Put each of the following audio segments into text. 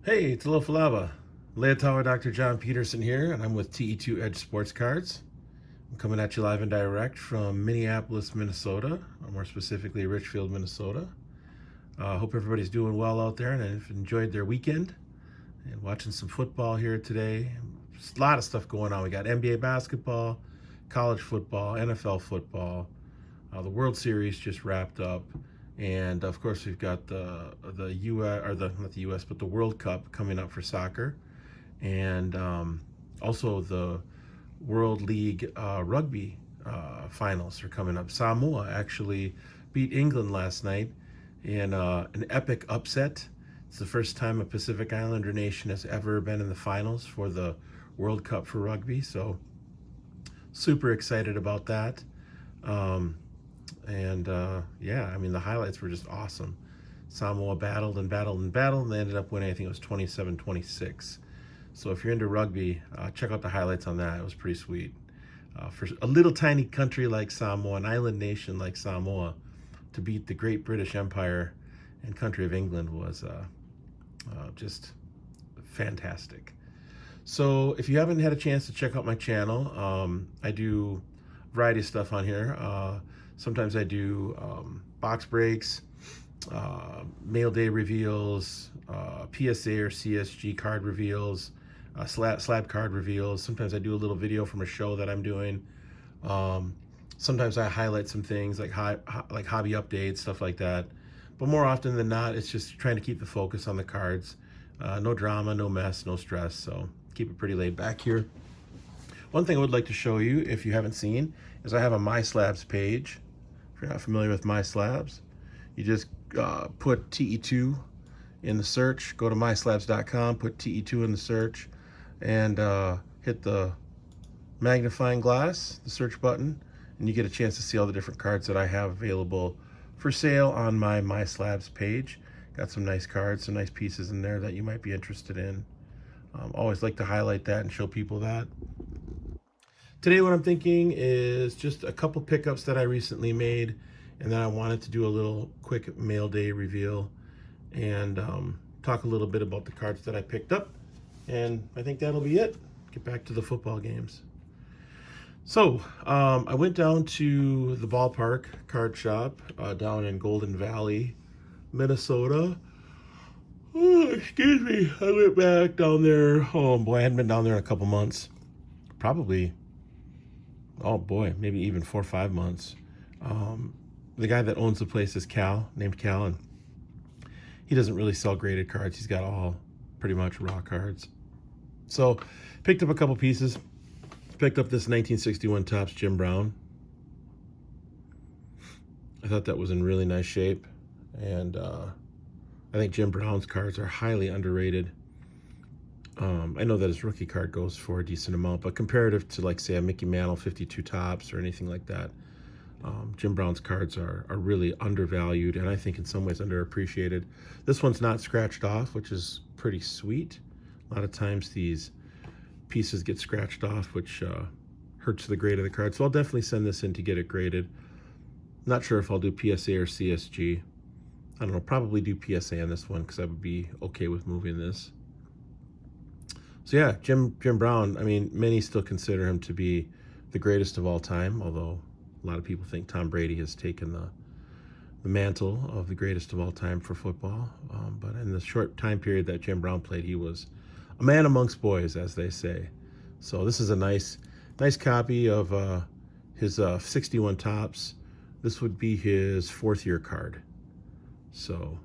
Hey, it's Falava. Leotawa Dr. John Peterson here, and I'm with TE2 Edge Sports Cards. I'm coming at you live and direct from Minneapolis, Minnesota, or more specifically Richfield, Minnesota. Hope everybody's doing well out there and have enjoyed their weekend and watching some football here today. There's a lot of stuff going on. We got NBA basketball, college football, NFL football. The World Series just wrapped up. And of course, we've got the U.S. or the not the U.S. but the World Cup coming up for soccer, and also the World League Rugby finals are coming up. Samoa actually beat England last night in an epic upset. It's the first time a Pacific Islander nation has ever been in the finals for the World Cup for rugby. So super excited about that. Yeah, I mean, the highlights were just awesome. Samoa battled and battled and battled, and they ended up winning. I think it was 27-26. So if you're into rugby, check out the highlights on that. It was pretty sweet. For a little tiny country like Samoa, an island nation like Samoa, to beat the great British Empire and country of England was just fantastic. So if you haven't had a chance to check out my channel, I do a variety of stuff on here. Sometimes I do box breaks, mail day reveals, PSA or CSG card reveals, slab card reveals. Sometimes I do a little video from a show that I'm doing. Sometimes I highlight some things like hobby updates, stuff like that. But more often than not, it's just trying to keep the focus on the cards. No drama, no mess, no stress. So keep it pretty laid back here. One thing I would like to show you, if you haven't seen, is I have a My Slabs page. If you're not familiar with My Slabs, you just put TE2 in the search. Go to myslabs.com, put TE2 in the search, and hit the magnifying glass, the search button, and you get a chance to see all the different cards that I have available for sale on my Slabs page. Got some nice cards, some nice pieces in there that you might be interested in. Always like to highlight that and show people that. Today what I'm thinking is just a couple pickups that I recently made, and then I wanted to do a little quick mail day reveal and talk a little bit about the cards that I picked up, and I think that'll be it. Get back to the football games. So I went down to the Ballpark card shop down in Golden Valley, Minnesota. Oh, excuse me. I went back down there. Oh boy, I hadn't been down there in a couple months. Probably, oh boy, maybe even 4 or 5 months. The guy that owns the place is named Cal, and he doesn't really sell graded cards. He's got all pretty much raw cards. So picked up a couple pieces. Picked up this 1961 Topps Jim Brown. I thought that was in really nice shape, and I think Jim Brown's cards are highly underrated. I know that his rookie card goes for a decent amount, but comparative to, like, say, a Mickey Mantle 52 Topps or anything like that, Jim Brown's cards are really undervalued, and I think in some ways underappreciated. This one's not scratched off, which is pretty sweet. A lot of times these pieces get scratched off, which hurts the grade of the card. So I'll definitely send this in to get it graded. Not sure if I'll do PSA or CSG. I don't know, probably do PSA on this one because I would be okay with moving this. So yeah, Jim Brown, I mean, many still consider him to be the greatest of all time, although a lot of people think Tom Brady has taken the mantle of the greatest of all time for football. But in the short time period that Jim Brown played, he was a man amongst boys, as they say. So this is a nice copy of his 61 Topps. This would be his 4th year card. So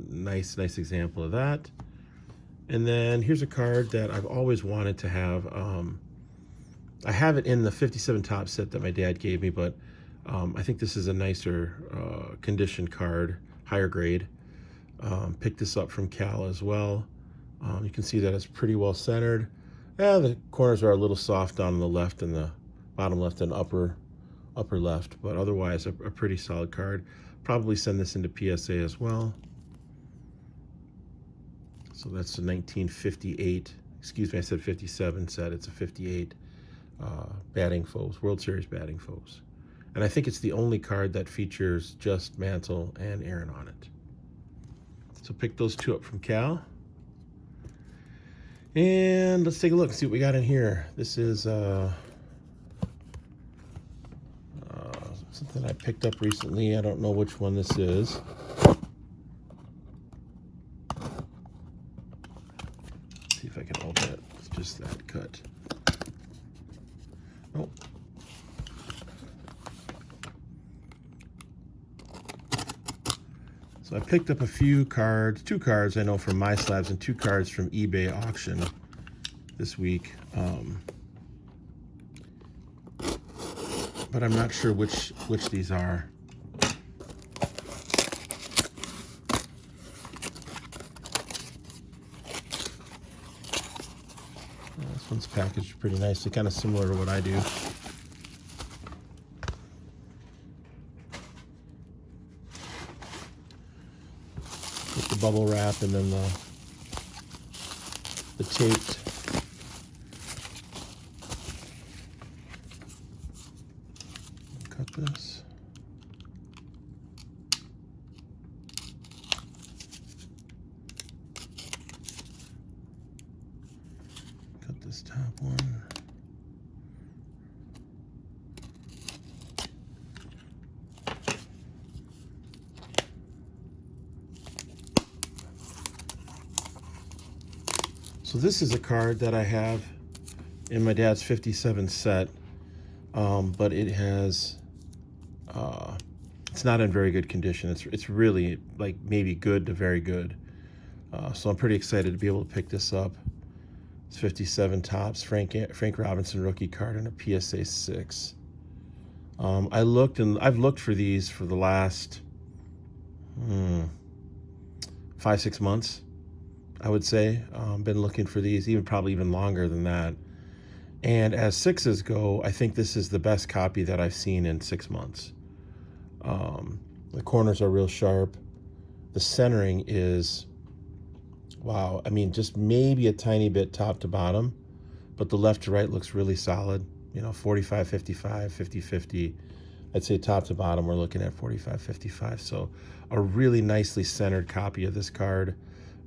nice example of that. And then here's a card that I've always wanted to have. I have it in the 57 Topps set that my dad gave me, but I think this is a nicer condition card, higher grade. Picked this up from Cal as well. You can see that it's pretty well centered. Yeah, the corners are a little soft on the left and the bottom left and upper left, but otherwise a pretty solid card. Probably send this into PSA as well. So that's a 1958, excuse me, I said 57 set. It's a 58 batting foes, World Series batting foes. And I think it's the only card that features just Mantle and Aaron on it. So pick those two up from Cal. And let's take a look, see what we got in here. This is something I picked up recently. I don't know which one this is. See if I can open it. It's just that cut. Oh. So I picked up a few cards, 2 cards I know from My Slabs and 2 cards from eBay auction this week. But I'm not sure which these are. This one's packaged pretty nicely, kind of similar to what I do. With the bubble wrap and then the taped cut this. Cut this top one. So this is a card that I have in my dad's 57 set, but it has, it's not in very good condition. It's really like maybe good to very good. So I'm pretty excited to be able to pick this up. It's 57 tops, Frank Robinson rookie card and a PSA 6. I've looked for these for the last 5-6 months. I would say been looking for these probably even longer than that. And as 6s go, I think this is the best copy that I've seen in 6 months. The corners are real sharp. The centering is, wow. I mean, just maybe a tiny bit top to bottom, but the left to right looks really solid. You know, 45-55, 50-50. I'd say top to bottom, we're looking at 45-55. So a really nicely centered copy of this card.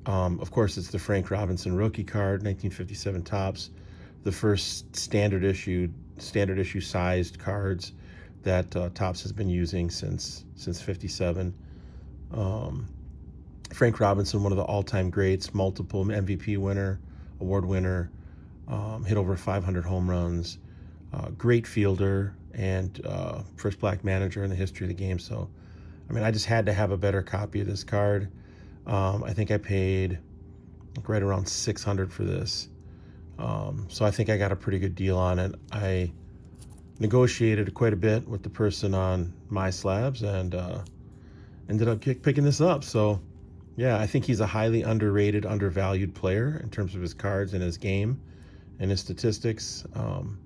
Of course, it's the Frank Robinson rookie card, 1957 tops, the first standard issue sized cards that Topps has been using since 57. Frank Robinson, one of the all-time greats, multiple MVP winner, award winner, hit over 500 home runs, great fielder, and first black manager in the history of the game. So, I mean, I just had to have a better copy of this card. I think I paid right around $600 for this. So I think I got a pretty good deal on it. I negotiated quite a bit with the person on My Slabs and ended up picking this up. So yeah, I think he's a highly underrated, undervalued player in terms of his cards and his game and his statistics. And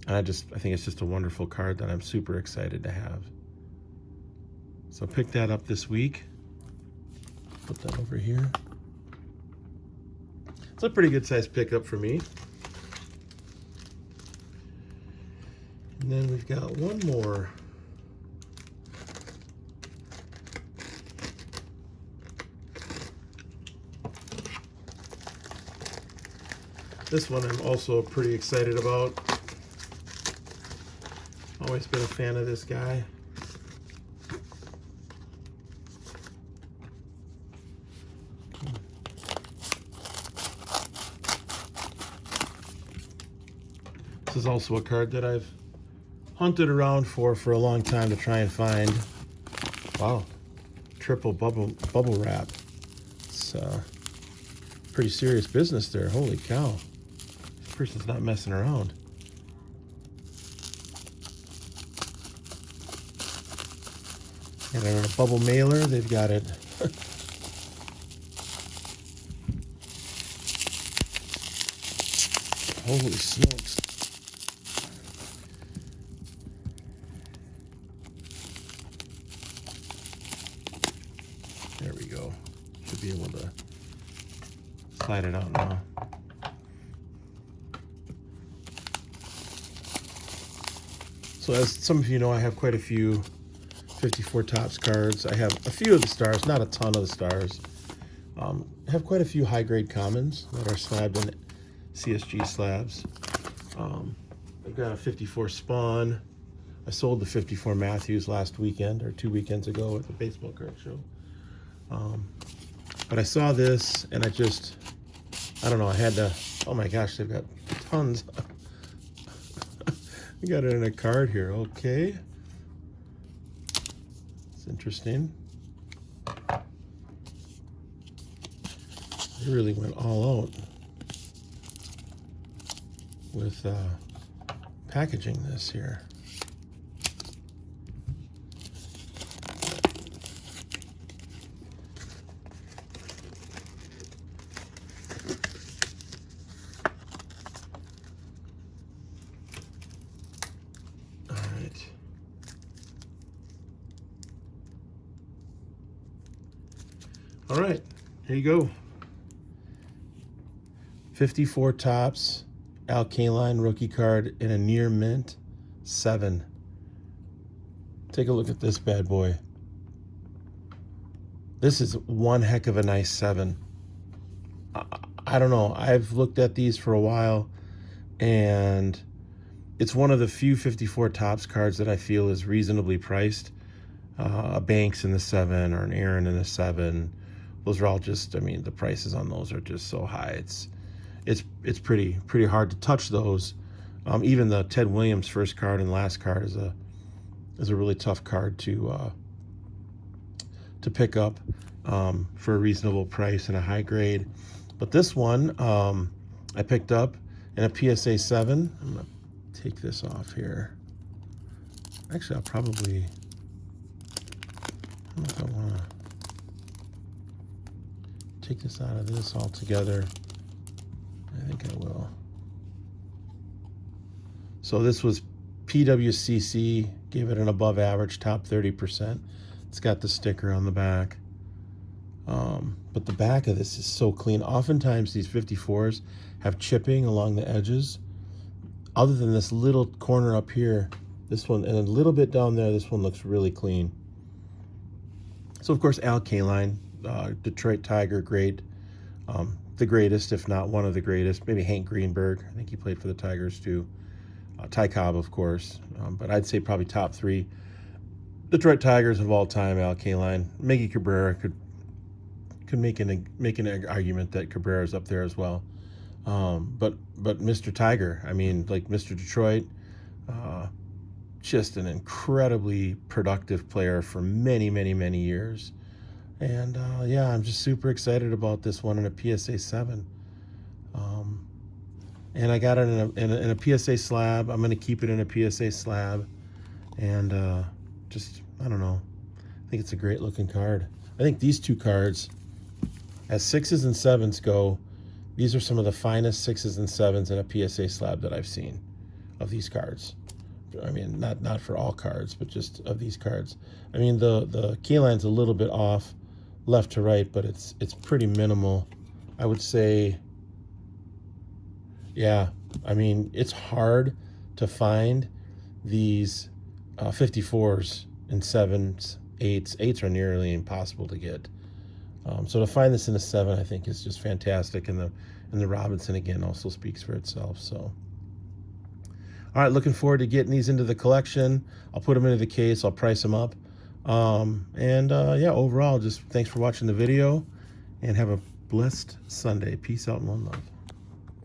I think it's just a wonderful card that I'm super excited to have. So pick that up this week. Put that over here. It's a pretty good sized pickup for me. And then we've got one more. This one I'm also pretty excited about. Always been a fan of this guy. This is also a card that I've hunted around for a long time to try and find. Wow, triple bubble wrap. It's pretty serious business there. Holy cow. This person's not messing around. And on a bubble mailer, they've got it. Holy smokes. There we go. Should be able to slide it out now. So as some of you know, I have quite a few 54 Topps cards. I have a few of the stars, not a ton of the stars. I have quite a few high-grade commons that are slabbed CSG slabs. I've got a 54 Spawn. I sold the 54 Matthews last weekend or 2 weekends ago at the baseball card show. But I saw this and I don't know, I had to, oh my gosh, they've got tons. I got it in a card here, okay. It's interesting. They really went all out with packaging this here. All right, here you go. 54 Topps, Al Kaline rookie card in a near mint 7. Take a look at this bad boy. This is one heck of a nice 7. I don't know. I've looked at these for a while, and it's one of the few 54 Topps cards that I feel is reasonably priced. A Banks in the 7 or an Aaron in the 7. Those are all just, I mean, the prices on those are just so high. It's pretty hard to touch those. Even the Ted Williams first card and last card is a really tough card to pick up for a reasonable price and a high grade. But this one I picked up in a PSA 7. I'm gonna take this off here. Actually, I don't know if I want to take this out of this altogether. I think I will. So this was PWCC, gave it an above average, top 30%. It's got the sticker on the back. But the back of this is so clean. Oftentimes these 54s have chipping along the edges. Other than this little corner up here, this one, and a little bit down there, this one looks really clean. So of course, Al Kaline, Detroit Tiger, great. The greatest, if not one of the greatest. Maybe Hank Greenberg. I think he played for the Tigers too. Ty Cobb, of course. But I'd say probably top 3 Detroit Tigers of all time, Al Kaline. Miggy Cabrera could make an argument that Cabrera's up there as well. But Mr. Tiger, I mean, like Mr. Detroit, just an incredibly productive player for many, many, many years. And yeah, I'm just super excited about this one in a PSA 7. And I got it in a PSA slab. I'm going to keep it in a PSA slab. And just, I don't know. I think it's a great looking card. I think these two cards, as 6s and 7s go, these are some of the finest 6s and 7s in a PSA slab that I've seen of these cards. I mean, not for all cards, but just of these cards. I mean, the keyline's a little bit off left to right, but it's pretty minimal. I would say, yeah, I mean, it's hard to find these 54s and 7s, 8s. 8s are nearly impossible to get. So to find this in a 7, I think is just fantastic. And the Robinson, again, also speaks for itself. So, all right, looking forward to getting these into the collection. I'll put them into the case. I'll price them up. Yeah, overall, just thanks for watching the video, and have a blessed Sunday. Peace out and one love.